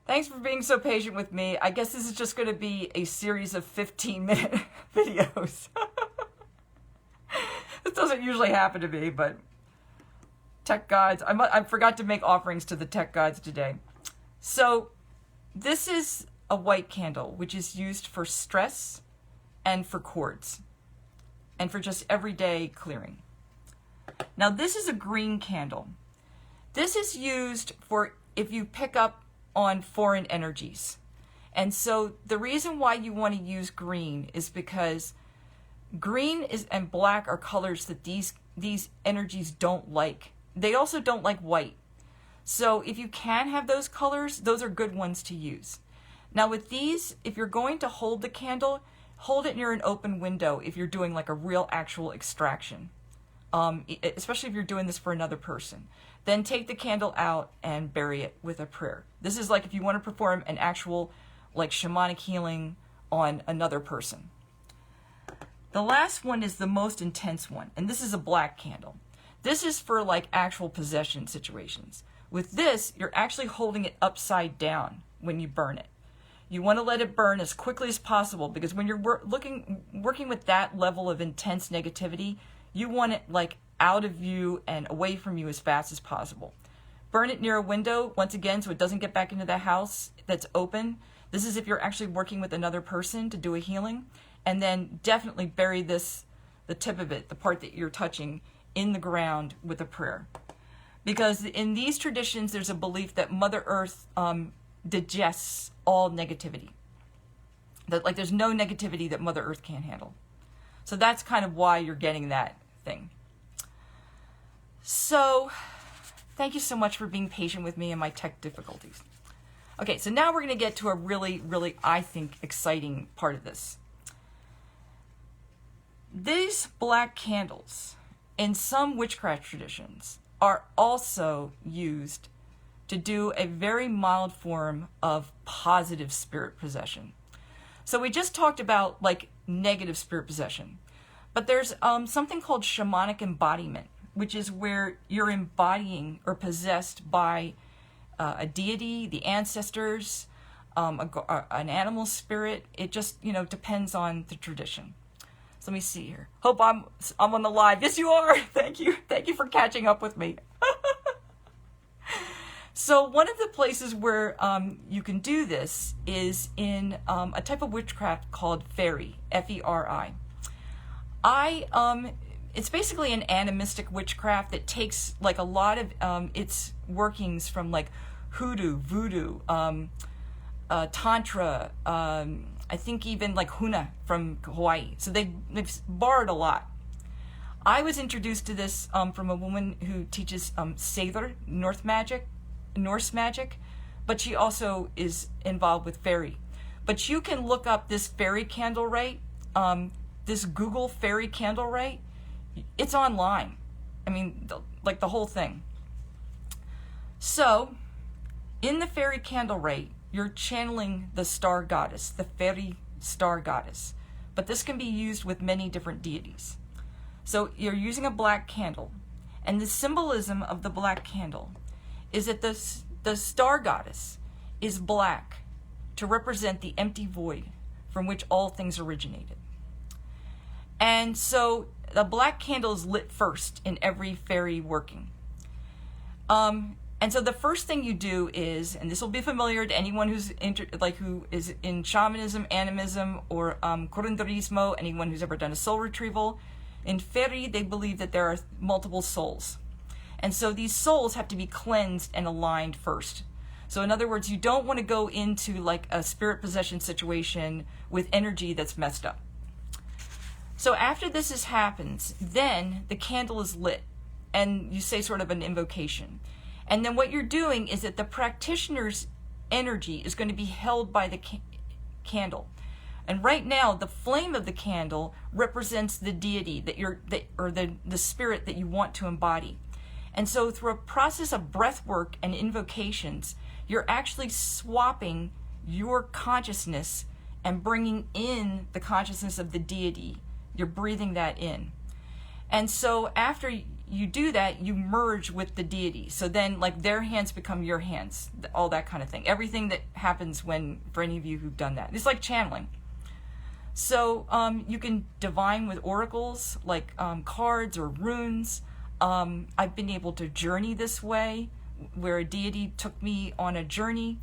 Thanks for being so patient with me. I guess this is just going to be a series of 15-minute videos. This doesn't usually happen to me, but tech guides. I forgot to make offerings to the tech guides today. So this is a white candle, which is used for stress and for cords and for just everyday clearing. Now this is a green candle. This is used for if you pick up on foreign energies. And so the reason why you want to use green is because green and black are colors that these energies don't like. They also don't like white. So if you can have those colors, those are good ones to use. Now with these, if you're going to hold the candle, hold it near an open window if you're doing like a real actual extraction. Especially if you're doing this for another person. Then take the candle out and bury it with a prayer. This is like if you want to perform an actual like shamanic healing on another person. The last one is the most intense one, and this is a black candle. This is for like actual possession situations. With this, you're actually holding it upside down when you burn it. You want to let it burn as quickly as possible because when you're working with that level of intense negativity, you want it like out of view and away from you as fast as possible. Burn it near a window, once again, so it doesn't get back into the house that's open. This is if you're actually working with another person to do a healing. And then definitely bury the tip of it, the part that you're touching, in the ground with a prayer. Because in these traditions, there's a belief that Mother Earth digests all negativity. That like there's no negativity that Mother Earth can't handle. So that's kind of why you're getting that thing. So thank you so much for being patient with me and my tech difficulties. Okay, so now we're going to get to a really, really, I think, exciting part of this. These black candles, in some witchcraft traditions, are also used to do a very mild form of positive spirit possession. So we just talked about like negative spirit possession, but there's something called shamanic embodiment, which is where you're embodying or possessed by a deity, the ancestors, an animal spirit. It just, depends on the tradition. So let me see here. Hope I'm on the live. Yes, you are. Thank you. Thank you for catching up with me. So one of the places where you can do this is in a type of witchcraft called fairy, F-E-R-I. It's basically an animistic witchcraft that takes like a lot of its workings from like hoodoo, voodoo, tantra, I think even like huna from Hawaii. So they've borrowed a lot. I was introduced to this from a woman who teaches Seidr, Norse magic, but she also is involved with fairy. But you can look up this fairy candle rite, this Google fairy candle rite. It's online. I mean, like the whole thing. So, in the fairy candle rite, you're channeling the star goddess, the fairy star goddess. But this can be used with many different deities. So you're using a black candle. And the symbolism of the black candle is that the star goddess is black to represent the empty void from which all things originated. And so the black candle is lit first in every fairy working. And so the first thing you do is, and this will be familiar to anyone who's who is in shamanism, animism, or Curanderismo, anyone who's ever done a soul retrieval. In fairy, they believe that there are multiple souls. And so these souls have to be cleansed and aligned first. So in other words, you don't want to go into like a spirit possession situation with energy that's messed up. So after this happens, then the candle is lit and you say sort of an invocation. And then what you're doing is that the practitioner's energy is going to be held by the candle. And right now, the flame of the candle represents the deity or the spirit that you want to embody. And so through a process of breath work and invocations, you're actually swapping your consciousness and bringing in the consciousness of the deity. You're breathing that in. And so after you do that, you merge with the deity. So then, like, their hands become your hands, all that kind of thing. Everything that happens when, for any of you who've done that, it's like channeling. So you can divine with oracles, like cards or runes. I've been able to journey this way, where a deity took me on a journey,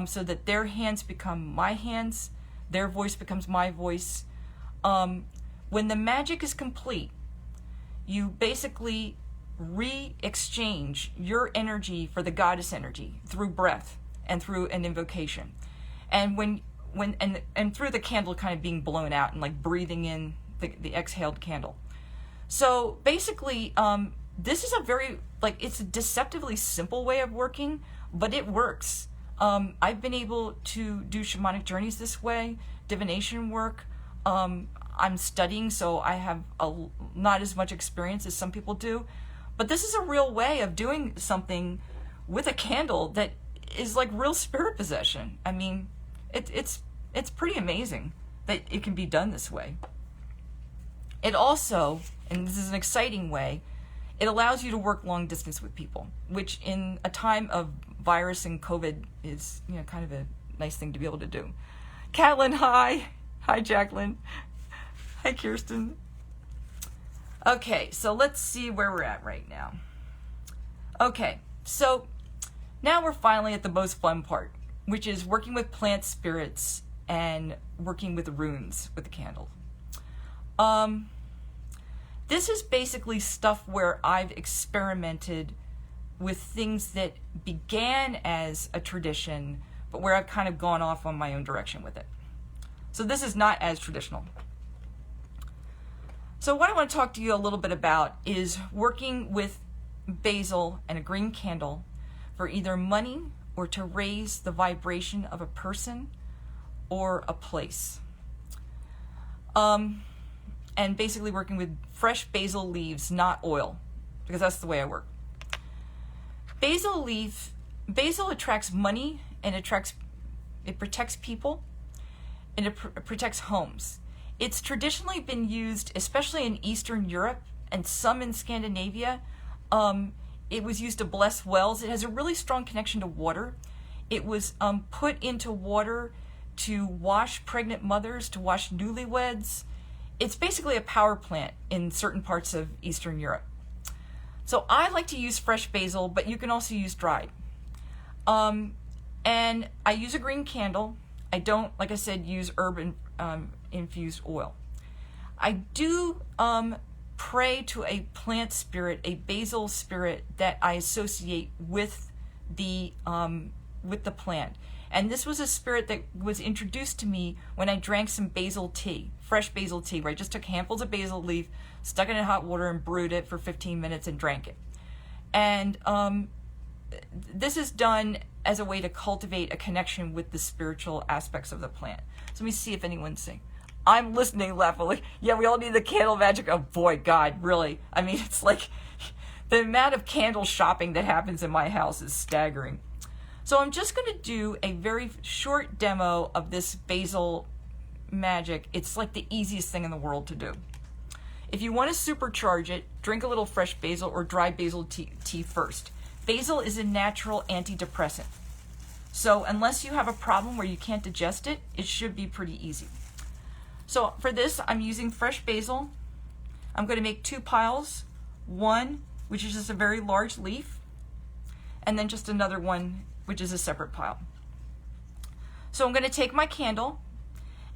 so that their hands become my hands, their voice becomes my voice. When the magic is complete, you basically re-exchange your energy for the goddess energy through breath and through an invocation. And and through the candle kind of being blown out and like breathing in the exhaled candle. So basically, this is a very, like, it's a deceptively simple way of working, but it works. I've been able to do shamanic journeys this way, divination work. I'm studying, so I have not as much experience as some people do. But this is a real way of doing something with a candle that is like real spirit possession. I mean, it's pretty amazing that it can be done this way. It also, and this is an exciting way, it allows you to work long distance with people, which in a time of virus and COVID is, you know, kind of a nice thing to be able to do. Catlin, hi. Hi, Jacqueline. Hi, Kirsten. Okay, so let's see where we're at right now. Okay, so now we're finally at the most fun part, which is working with plant spirits and working with runes with the candle. This is basically stuff where I've experimented with things that began as a tradition, but where I've kind of gone off on my own direction with it. So this is not as traditional. So what I want to talk to you a little bit about is working with basil and a green candle for either money or to raise the vibration of a person or a place. And basically working with fresh basil leaves, not oil, because that's the way I work. Basil attracts money, and it protects people, and it protects homes. It's traditionally been used, especially in Eastern Europe and some in Scandinavia. It was used to bless wells. It has a really strong connection to water. It was put into water to wash pregnant mothers, to wash newlyweds. It's basically a power plant in certain parts of Eastern Europe. So I like to use fresh basil, but you can also use dried. And I use a green candle. I don't, like I said, use herb infused oil. I do pray to a plant spirit, a basil spirit that I associate with the plant. And this was a spirit that was introduced to me when I drank some basil tea, fresh basil tea, where I just took handfuls of basil leaf, stuck it in hot water and brewed it for 15 minutes and drank it. And this is done as a way to cultivate a connection with the spiritual aspects of the plant. So let me see if anyone's saying. I'm listening, laughing. Yeah, we all need the candle magic. Oh boy, God, really. I mean, it's like the amount of candle shopping that happens in my house is staggering. So I'm just going to do a very short demo of this basil magic. It's like the easiest thing in the world to do. If you want to supercharge it, drink a little fresh basil or dry basil tea first. Basil is a natural antidepressant. So unless you have a problem where you can't digest it, it should be pretty easy. So for this, I'm using fresh basil. I'm going to make 2 piles. One, which is just a very large leaf, and then just another one, which is a separate pile. So I'm going to take my candle,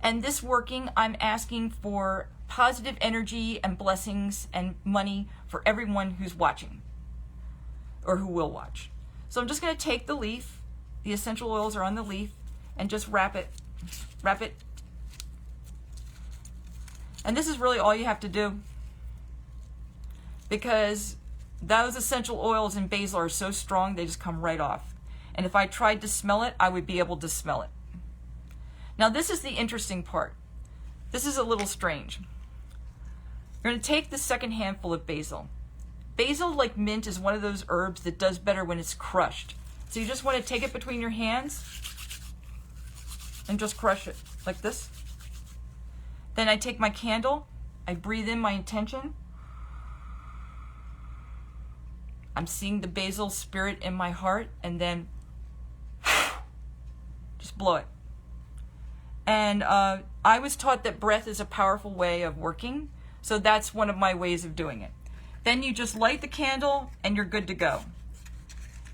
and this working, I'm asking for positive energy and blessings and money for everyone who's watching or who will watch. So I'm just going to take the leaf, the essential oils are on the leaf, and just wrap it. And this is really all you have to do, because those essential oils in basil are so strong, they just come right off. And if I tried to smell it, I would be able to smell it. Now this is the interesting part. This is a little strange. You're going to take the second handful of basil. Basil, like mint, is one of those herbs that does better when it's crushed. So you just want to take it between your hands and just crush it like this. Then I take my candle, I breathe in my intention, I'm seeing the basil spirit in my heart, and then just blow it. And I was taught that breath is a powerful way of working, so that's one of my ways of doing it. Then you just light the candle and you're good to go.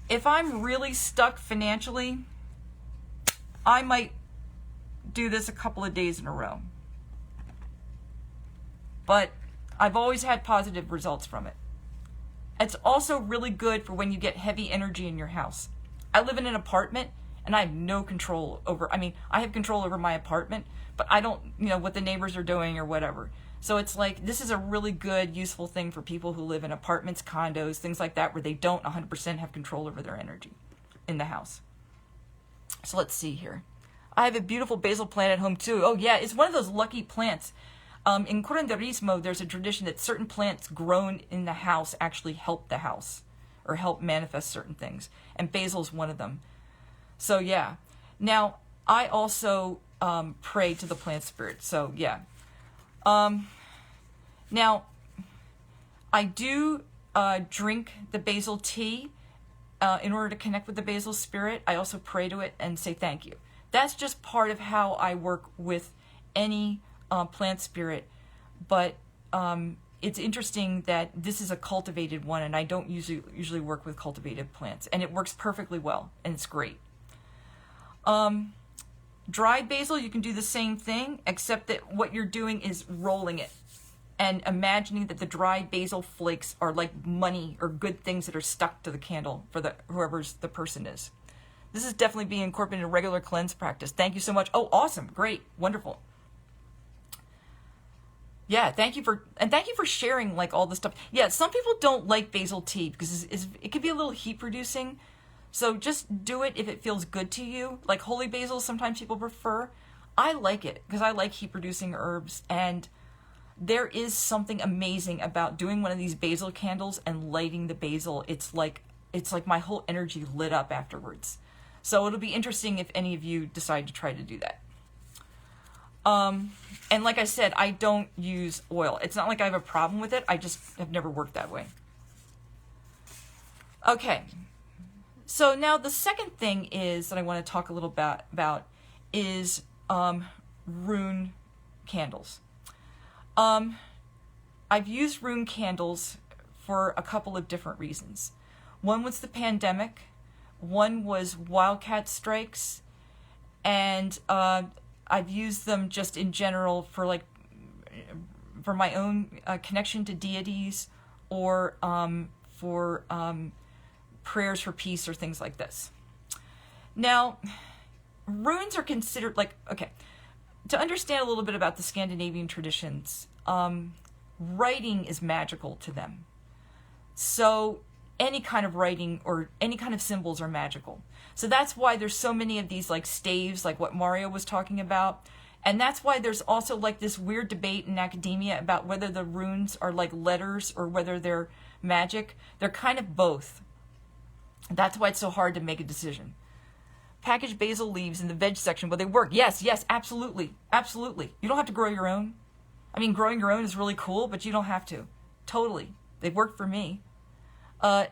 If I'm really stuck financially, I might do this a couple of days in a row. But I've always had positive results from it. It's also really good for when you get heavy energy in your house. I live in an apartment and I have no control over, I have control over my apartment, but I don't, what the neighbors are doing or whatever. So it's like, this is a really good, useful thing for people who live in apartments, condos, things like that, where they don't 100% have control over their energy in the house. So let's see here. I have a beautiful basil plant at home too. Oh yeah, it's one of those lucky plants. In Curanderismo, there's a tradition that certain plants grown in the house actually help the house or help manifest certain things. And basil's one of them. So yeah. Now, I also pray to the plant spirit. So yeah. Now, I do drink the basil tea in order to connect with the basil spirit. I also pray to it and say thank you. That's just part of how I work with any plant spirit. But it's interesting that this is a cultivated one, and I don't usually work with cultivated plants. And it works perfectly well, and it's great. Dried basil, you can do the same thing, except that what you're doing is rolling it and imagining that the dried basil flakes are like money or good things that are stuck to the candle for whoever's the person is. This is definitely being incorporated in a regular cleanse practice. Thank you so much. Oh, awesome. Great. Wonderful. Yeah, thank you for sharing like all this stuff. Yeah, some people don't like basil tea because it can be a little heat producing. So just do it if it feels good to you. Like holy basil, sometimes people prefer. I like it because I like heat producing herbs, and there is something amazing about doing one of these basil candles and lighting the basil. It's like my whole energy lit up afterwards. So it'll be interesting if any of you decide to try to do that. And like I said, I don't use oil. It's not like I have a problem with it. I just have never worked that way. Okay. So now the second thing is that I want to talk a little about is rune candles. I've used rune candles for a couple of different reasons. One was the pandemic. One was wildcat strikes. And I've used them just in general for my own connection to deities, or for prayers for peace or things like this. Now, runes are considered to understand a little bit about the Scandinavian traditions, writing is magical to them. So any kind of writing or any kind of symbols are magical. So that's why there's so many of these like staves, like what Mario was talking about. And that's why there's also like this weird debate in academia about whether the runes are like letters or whether they're magic. They're kind of both. That's why it's so hard to make a decision. Packaged basil leaves in the veg section, will they work? Yes, absolutely. Absolutely. You don't have to grow your own. I mean, growing your own is really cool, but you don't have to. Totally. They've worked for me.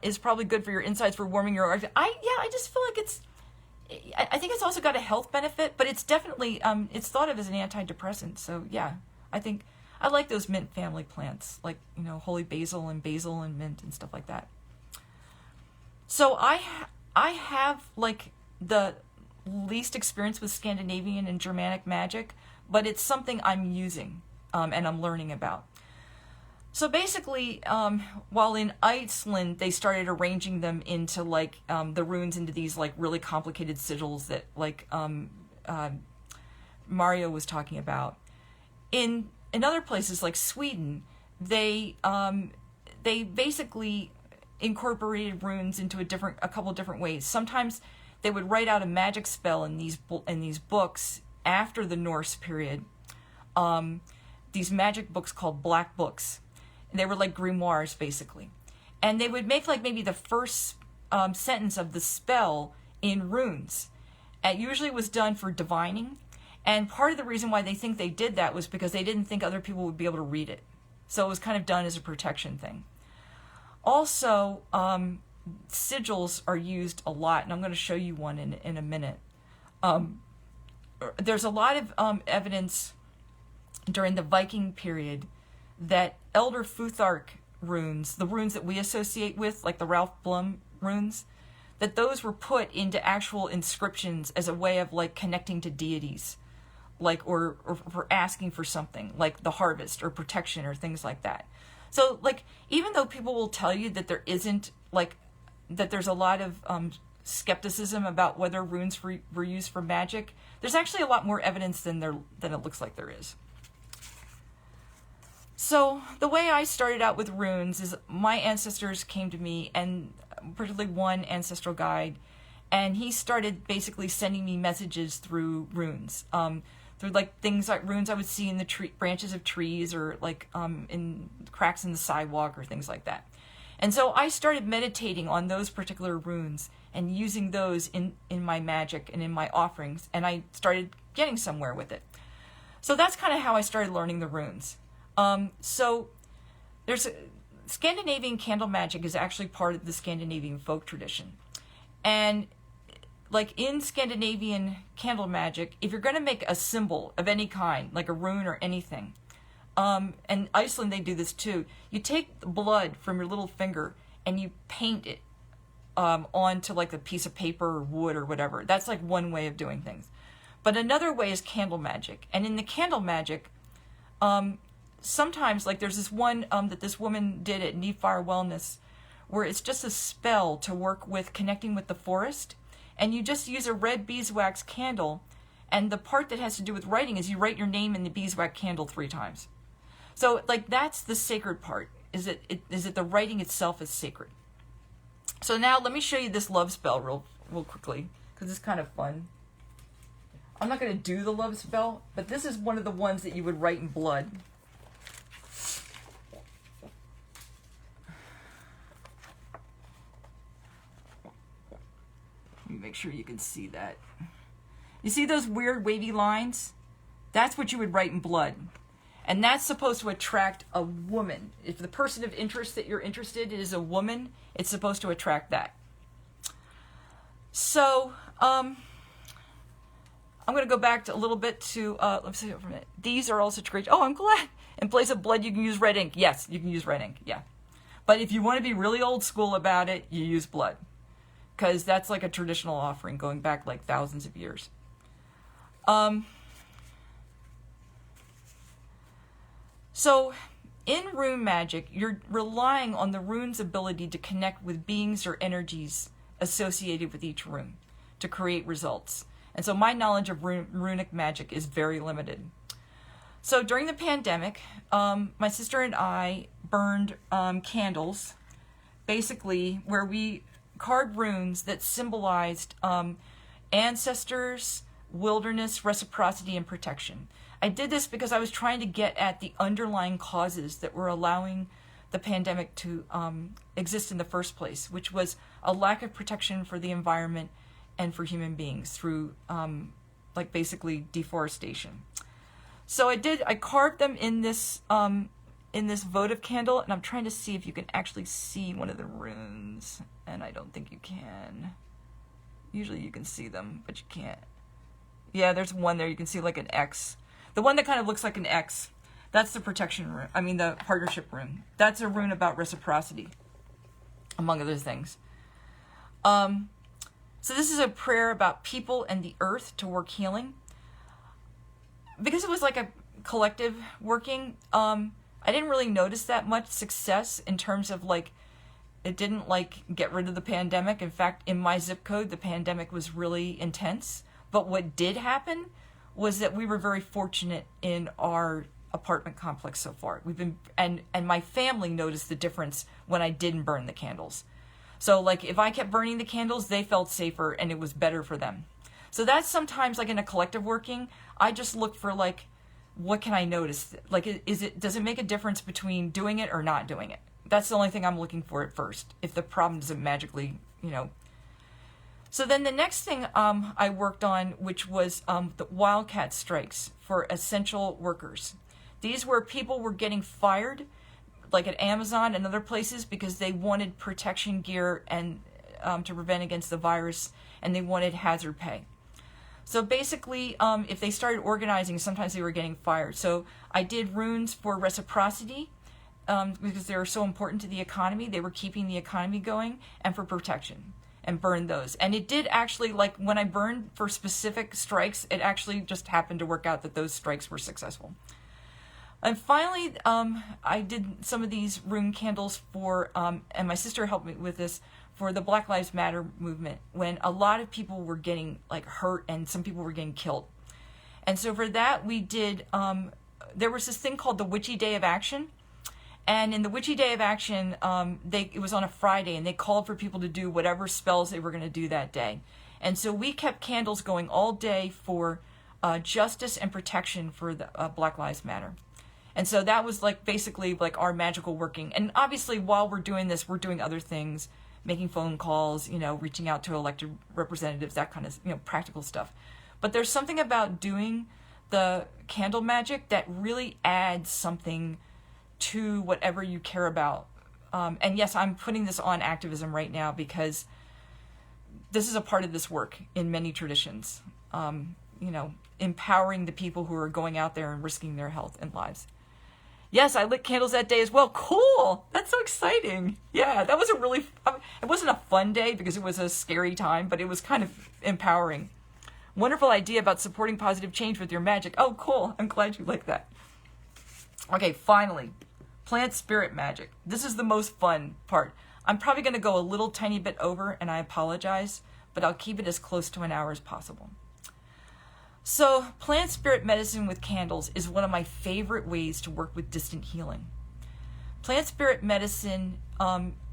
Is probably good for your insides for warming your art. I just feel like I think it's also got a health benefit, but it's definitely, it's thought of as an antidepressant. So yeah, I think I like those mint family plants, like, holy basil and mint and stuff like that. So I have like the least experience with Scandinavian and Germanic magic, but it's something I'm using, and I'm learning about. So basically, while in Iceland, they started arranging them into like the runes into these like really complicated sigils that like Mario was talking about. In other places like Sweden, they basically incorporated runes into a couple different ways. Sometimes they would write out a magic spell in these books after the Norse period. These magic books called black books. They were like grimoires, basically. And they would make like maybe the first sentence of the spell in runes. It usually was done for divining. And part of the reason why they think they did that was because they didn't think other people would be able to read it. So it was kind of done as a protection thing. Also, sigils are used a lot, and I'm going to show you one in a minute. There's a lot of evidence during the Viking period that Elder Futhark runes, the runes that we associate with, like the Ralph Blum runes, that those were put into actual inscriptions as a way of like connecting to deities, like or for asking for something, like the harvest or protection or things like that. So like even though people will tell you that there isn't like that there's a lot of skepticism about whether runes were used for magic, there's actually a lot more evidence than it looks like there is. So the way I started out with runes is my ancestors came to me, and particularly one ancestral guide, and he started basically sending me messages through runes, through like things like runes I would see in the branches of trees, or like in cracks in the sidewalk or things like that. And so I started meditating on those particular runes and using those in my magic and in my offerings, and I started getting somewhere with it. So that's kind of how I started learning the runes. So there's Scandinavian candle magic is actually part of the Scandinavian folk tradition. And like in Scandinavian candle magic, if you're going to make a symbol of any kind, like a rune or anything, and Iceland, they do this too, you take the blood from your little finger and you paint it onto like a piece of paper or wood or whatever. That's like one way of doing things. But another way is candle magic. And in the candle magic, sometimes, like there's this one that this woman did at Neefire Wellness, where it's just a spell to work with connecting with the forest, and you just use a red beeswax candle, and the part that has to do with writing is you write your name in the beeswax candle 3 times. So like that's the sacred part, is that the writing itself is sacred. So now let me show you this love spell real quickly, because it's kind of fun. I'm not going to do the love spell, but this is one of the ones that you would write in blood. Make sure you can see that. You see those weird wavy lines? That's what you would write in blood. And that's supposed to attract a woman. If the person of interest that you're interested in is a woman, it's supposed to attract that. So, I'm going to go back to a little bit to, let's see for a minute. These are also great. Oh, I'm glad. In place of blood, you can use red ink. Yes, you can use red ink. Yeah. But if you want to be really old school about it, you use blood. Because that's like a traditional offering going back like thousands of years. So in rune magic, you're relying on the rune's ability to connect with beings or energies associated with each rune to create results. And so my knowledge of runic magic is very limited. So during the pandemic, my sister and I burned candles, basically where we carved runes that symbolized ancestors, wilderness, reciprocity, and protection. I did this because I was trying to get at the underlying causes that were allowing the pandemic to exist in the first place, which was a lack of protection for the environment and for human beings through like basically deforestation. So I carved them in this votive candle, and I'm trying to see if you can actually see one of the runes, and I don't think you can. Usually you can see them, but you can't. Yeah, there's one there. You can see like an X. The one that kind of looks like an X, that's the protection rune. I mean, the partnership rune. That's a rune about reciprocity, among other things. So this is a prayer about people and the earth to work healing. Because it was like a collective working, I didn't really notice that much success in terms of like, it didn't like get rid of the pandemic. In fact, in my zip code, the pandemic was really intense. But what did happen was that we were very fortunate in our apartment complex so far. We've been, and my family noticed the difference when I didn't burn the candles. So like if I kept burning the candles, they felt safer and it was better for them. So that's sometimes like in a collective working, I just look for like, what can I notice? Like, does it make a difference between doing it or not doing it? That's the only thing I'm looking for at first, if the problem doesn't magically, So then the next thing I worked on, which was the wildcat strikes for essential workers. These were people were getting fired like at Amazon and other places, because they wanted protection gear and to prevent against the virus, and they wanted hazard pay. So basically, if they started organizing, sometimes they were getting fired. So I did runes for reciprocity, because they were so important to the economy. They were keeping the economy going, and for protection, and burned those. And it did actually, like when I burned for specific strikes, it actually just happened to work out that those strikes were successful. And finally, I did some of these rune candles for, and my sister helped me with this, for the Black Lives Matter movement, when a lot of people were getting like hurt and some people were getting killed. And so for that, we did, there was this thing called the Witchy Day of Action. And in the Witchy Day of Action, it was on a Friday, and they called for people to do whatever spells they were going to do that day. And so we kept candles going all day for justice and protection for the Black Lives Matter. And so that was like basically like our magical working. And obviously while we're doing this, we're doing other things, making phone calls, reaching out to elected representatives, that kind of, practical stuff. But there's something about doing the candle magic that really adds something to whatever you care about. And yes, I'm putting this on activism right now because this is a part of this work in many traditions. Empowering the people who are going out there and risking their health and lives. Yes, I lit candles that day as well. Cool. That's so exciting. Yeah, that was it wasn't a fun day because it was a scary time, but it was kind of empowering. Wonderful idea about supporting positive change with your magic. Oh, cool. I'm glad you like that. Okay, finally, plant spirit magic. This is the most fun part. I'm probably going to go a little tiny bit over, and I apologize, but I'll keep it as close to an hour as possible. So, plant spirit medicine with candles is one of my favorite ways to work with distant healing. Plant spirit medicine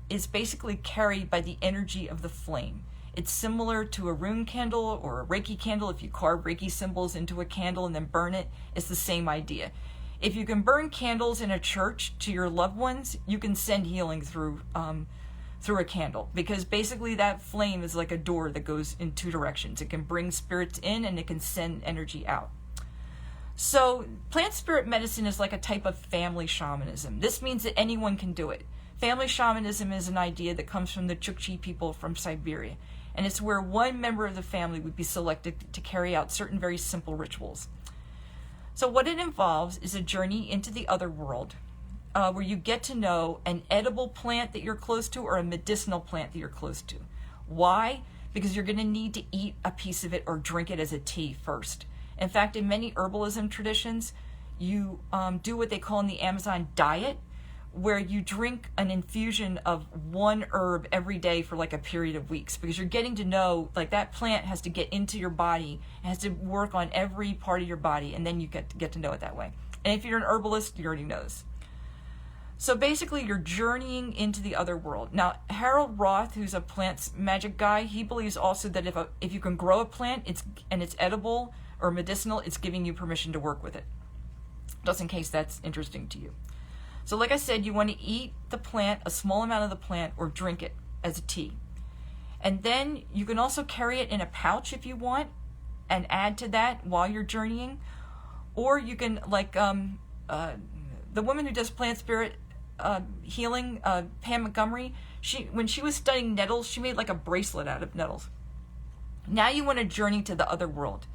is basically carried by the energy of the flame. It's similar to a rune candle or a Reiki candle. If you carve Reiki symbols into a candle and then burn it, it's the same idea. If you can burn candles in a church to your loved ones, you can send healing through a candle, because basically that flame is like a door that goes in two directions. It can bring spirits in and it can send energy out. So plant spirit medicine is like a type of family shamanism. This means that anyone can do it. Family shamanism is an idea that comes from the Chukchi people from Siberia, and it's where one member of the family would be selected to carry out certain very simple rituals. So what it involves is a journey into the other world, where you get to know an edible plant that you're close to or a medicinal plant that you're close to. Why? Because you're going to need to eat a piece of it or drink it as a tea first. In fact, in many herbalism traditions, you do what they call in the Amazon diet, where you drink an infusion of one herb every day for like a period of weeks, because you're getting to know, like, that plant has to get into your body, it has to work on every part of your body, and then you get to know it that way. And if you're an herbalist, you already knows. So basically, you're journeying into the other world. Now, Harold Roth, who's a plant magic guy, he believes also that if you can grow a plant and it's edible or medicinal, it's giving you permission to work with it. Just in case that's interesting to you. So like I said, you want to eat the plant, a small amount of the plant, or drink it as a tea. And then you can also carry it in a pouch if you want and add to that while you're journeying. Or you can, like the woman who does plant spirit healing, Pam Montgomery, when she was studying nettles, she made like a bracelet out of nettles. Now you want to journey to the other world,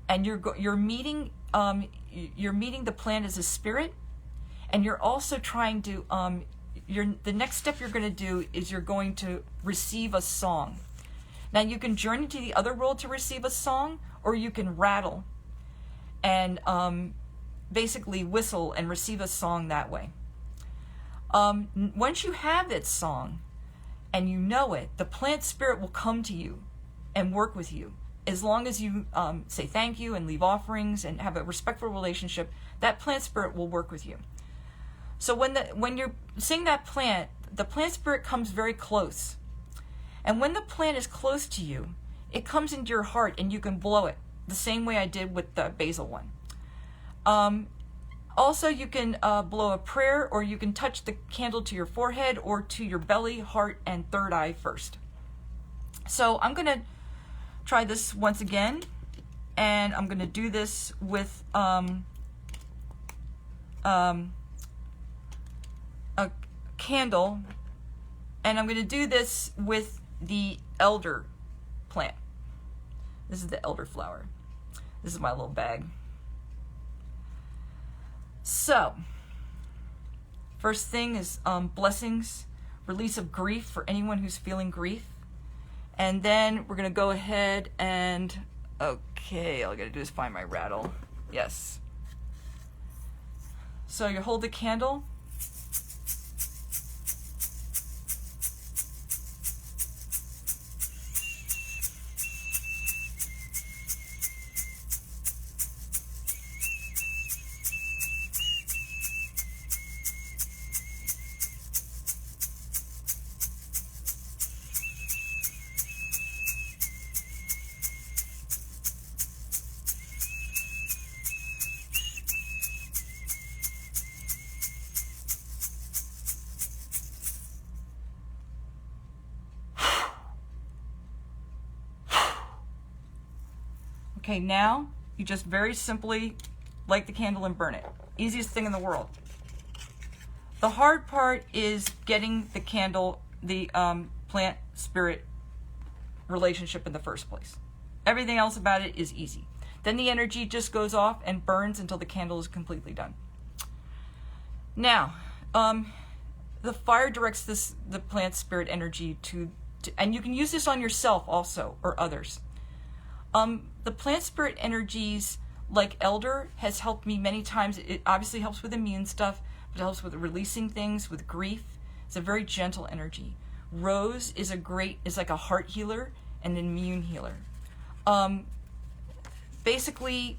and you're meeting the plant as a spirit, and you're also trying to the next step you're going to do is you're going to receive a song. Now you can journey to the other world to receive a song, or you can rattle and basically whistle and receive a song that way. Once you have that song and you know it, the plant spirit will come to you and work with you. As long as you say thank you and leave offerings and have a respectful relationship, that plant spirit will work with you. So when you're seeing that plant, the plant spirit comes very close. And when the plant is close to you, it comes into your heart and you can blow it, the same way I did with the basil one. Also, you can blow a prayer, or you can touch the candle to your forehead or to your belly, heart, and third eye first. So I'm going to try this once again, and I'm going to do this with candle, and I'm going to do this with the elder plant. This is the elderflower. This is my little bag. So, first thing is blessings, release of grief for anyone who's feeling grief. And then we're going to go ahead and, okay, all I got to do is find my rattle. Yes. So you hold the candle. Okay, now you just very simply light the candle and burn it. Easiest thing in the world. The hard part is getting the candle, the plant spirit relationship in the first place. Everything else about it is easy. Then the energy just goes off and burns until the candle is completely done. Now, the fire directs the plant spirit energy to, and you can use this on yourself also, or others. The plant spirit energies, like elder, has helped me many times. It obviously helps with immune stuff, but it helps with releasing things, with grief. It's a very gentle energy. Rose is like a heart healer and an immune healer. Basically,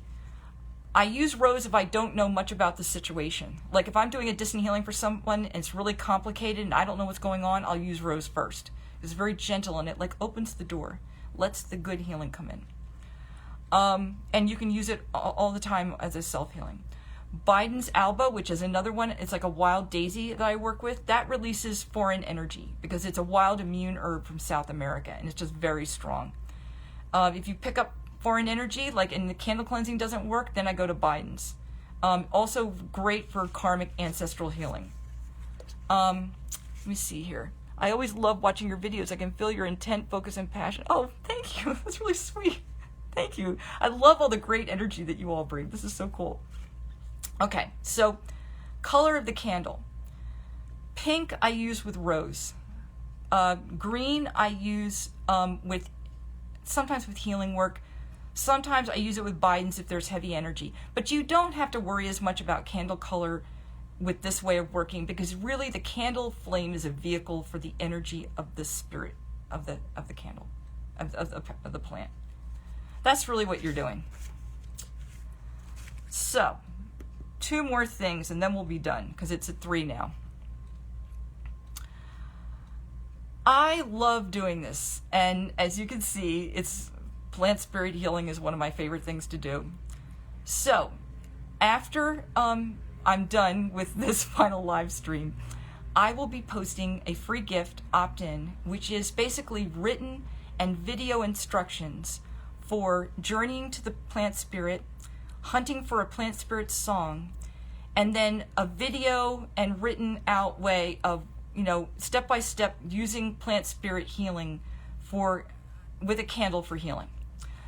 I use rose if I don't know much about the situation. Like if I'm doing a distant healing for someone and it's really complicated and I don't know what's going on, I'll use rose first. It's very gentle and it like opens the door, lets the good healing come in. And you can use it all the time as a self-healing. Biden's alba, which is another one, it's like a wild daisy that I work with, that releases foreign energy because it's a wild immune herb from South America and it's just very strong. If you pick up foreign energy, like in the candle cleansing doesn't work, then I go to Biden's. Also great for karmic ancestral healing. Let me see here. I always love watching your videos. I can feel your intent, focus, and passion. Oh, thank you. That's really sweet. Thank you. I love all the great energy that you all bring. This is so cool. Okay, so color of the candle. Pink I use with rose. Green I use sometimes with healing work. Sometimes I use it with Biden's if there's heavy energy. But you don't have to worry as much about candle color with this way of working because really the candle flame is a vehicle for the energy of the spirit of the candle, of the plant. That's really what you're doing. So, 2 more things and then we'll be done because it's at 3 now. I love doing this, and as you can see, plant spirit healing is one of my favorite things to do. So, after I'm done with this final live stream, I will be posting a free gift opt-in, which is basically written and video instructions for journeying to the plant spirit, hunting for a plant spirit song, and then a video and written out way of, step by step using plant spirit healing with a candle for healing.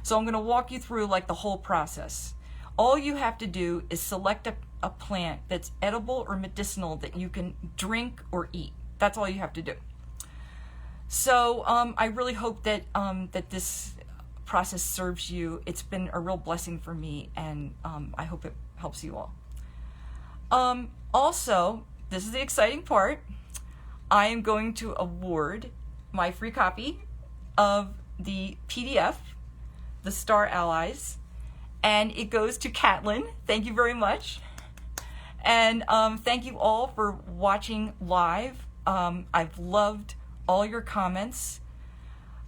So I'm going to walk you through like the whole process. All you have to do is select a plant that's edible or medicinal that you can drink or eat. That's all you have to do. So I really hope that that this process serves you. It's been a real blessing for me, and I hope it helps you all. Also, this is the exciting part. I am going to award my free copy of the PDF, The Star Allies, and it goes to Catlin. Thank you very much. And thank you all for watching live. I've loved all your comments.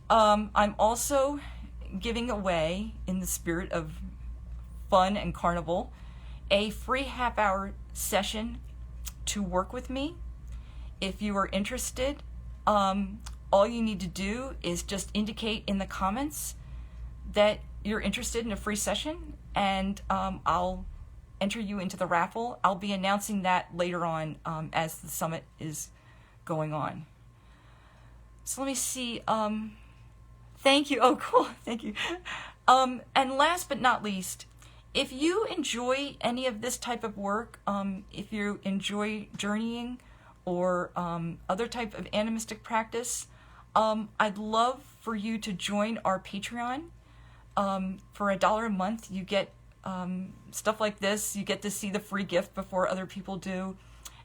I'm also giving away, in the spirit of fun and carnival, a free half-hour session to work with me. If you are interested, all you need to do is just indicate in the comments that you're interested in a free session, and I'll enter you into the raffle. I'll be announcing that later on as the summit is going on. So let me see. Thank you. Oh, cool. Thank you. And last but not least, if you enjoy any of this type of work, if you enjoy journeying or other type of animistic practice, I'd love for you to join our Patreon. For $1 a month, you get stuff like this. You get to see the free gift before other people do.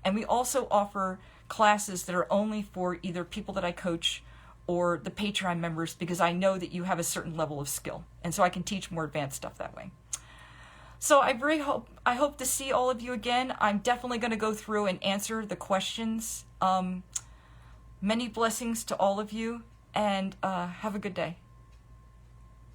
And we also offer classes that are only for either people that I coach or the Patreon members, because I know that you have a certain level of skill. And so I can teach more advanced stuff that way. So I hope to see all of you again. I'm definitely going to go through and answer the questions. Many blessings to all of you, and have a good day.